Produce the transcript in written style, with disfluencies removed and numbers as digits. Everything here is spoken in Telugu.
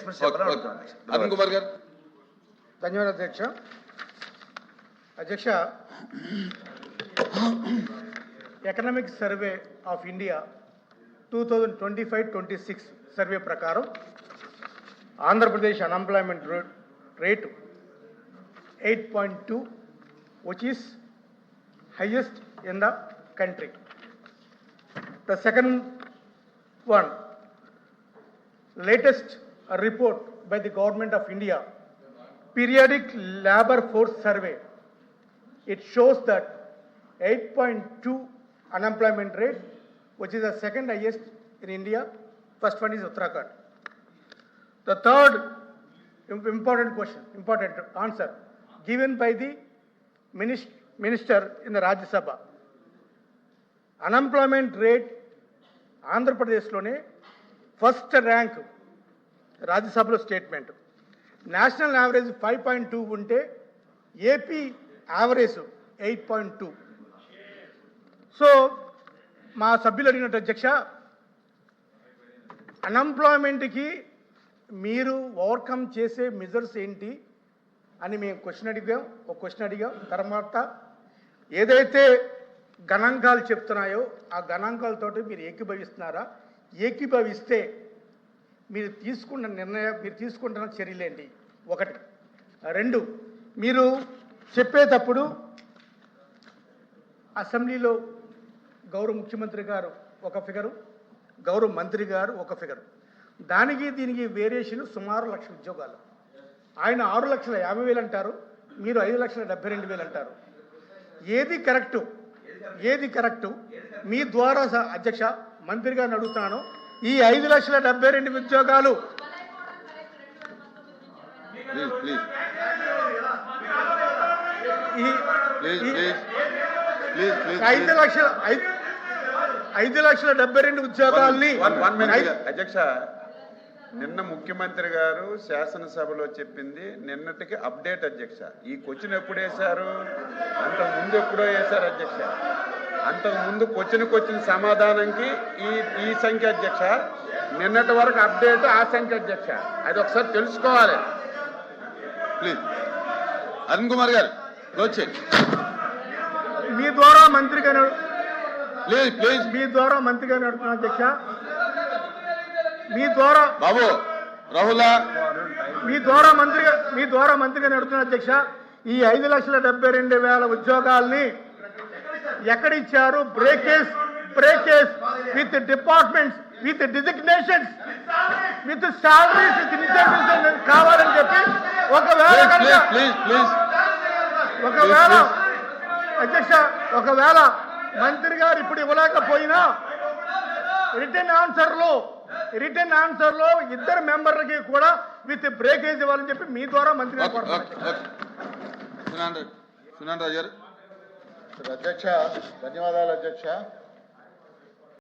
ఎక్స్ప్రెస్ చేయాలని అడుగుతున్నాను. అరుణ్ కుమార్ గారు. ధన్యవాదాలు అధ్యక్ష. అధ్యక్ష, economic survey of India 2025-26 survey ప్రకారం Andhra Pradesh unemployment rate 8.2, which is highest in the country. The second one, latest report by the Government of India, periodic labor force survey, it shows that 8.2 unemployment rate, which is the second highest in India. First one is Uttarakhand. The third important answer given by the minister in the Rajya Sabha. Unemployment rate Andhra Pradesh lone first rank Rajya Sabha statement. National average 5.2 unte AP average 8.2. So మా సభ్యులు అడిగినట్టు అధ్యక్ష, అన్ఎంప్లాయ్మెంట్కి మీరు ఓవర్కమ్ చేసే మెజర్స్ ఏంటి అని మేము క్వశ్చన్ అడిగాం. తర్వాత ఏదైతే గణాంకాలు చెప్తున్నాయో ఆ గణాంకాలతోటి మీరు ఏకీభవిస్తున్నారా? ఏకీభవిస్తే మీరు తీసుకుంటున్న చర్యలేంటి? ఒకటి. రెండు, మీరు చెప్పేటప్పుడు అసెంబ్లీలో గౌరవ ముఖ్యమంత్రి గారు ఒక ఫిగరు, గౌరవ మంత్రి గారు ఒక ఫిగరు, దానికి దీనికి వేరియేషన్ సుమారు 1,00,000 ఉద్యోగాలు. ఆయన 6,50,000 అంటారు, మీరు 5,72,000 అంటారు. ఏది కరెక్టు? మీ ద్వారా అధ్యక్ష మంత్రి గారిని అడుగుతున్నాను, ఈ 5,72,000 ఉద్యోగాలు 5,72,000 ఉద్యోగాల్ని అధ్యక్ష, నిన్న ముఖ్యమంత్రి గారు శాసనసభలో చెప్పింది నిన్నటికి అప్డేట్ అధ్యక్ష. ఈ క్వశ్చన్ ఎప్పుడు వేశారు? అంతకుముందు ఎప్పుడో వేశారు అధ్యక్ష. అంతకుముందు క్వశ్చన్ సమాధానంకి ఈ సంఖ్య అధ్యక్ష. నిన్నటి వరకు అప్డేట్ ఆ సంఖ్య అధ్యక్ష. అది ఒకసారి తెలుసుకోవాలి ప్లీజ్. అరుణ్ కుమార్ గారు మీ ద్వారా మంత్రి గారు అడుగుతున్నా అధ్యక్ష. మీ ద్వారా బాబు రాహుల్ మీ ద్వారా మంత్రి గారిని అడుగుతున్నా అధ్యక్ష, ఈ 5,72,000 ఉద్యోగాల్ని ఎక్కడిచ్చారు? Breakage with departments, with designations, with salaries, with incentives కావాలని చెప్పి ఒకవేళ మంత్రి గారు ఇప్పుడు ఇవ్వలేకపోయినా రిటర్న్ ఆన్సర్ లో ఇద్దరు మెంబర్లకి కూడా విత్ బ్రేకేజ్ ఇవ్వాలని చెప్పి మీ ద్వారా మంత్రి గారు సునాన్ రాజు గారు. అధ్యక్ష, ధన్యవాదాలు అధ్యక్ష.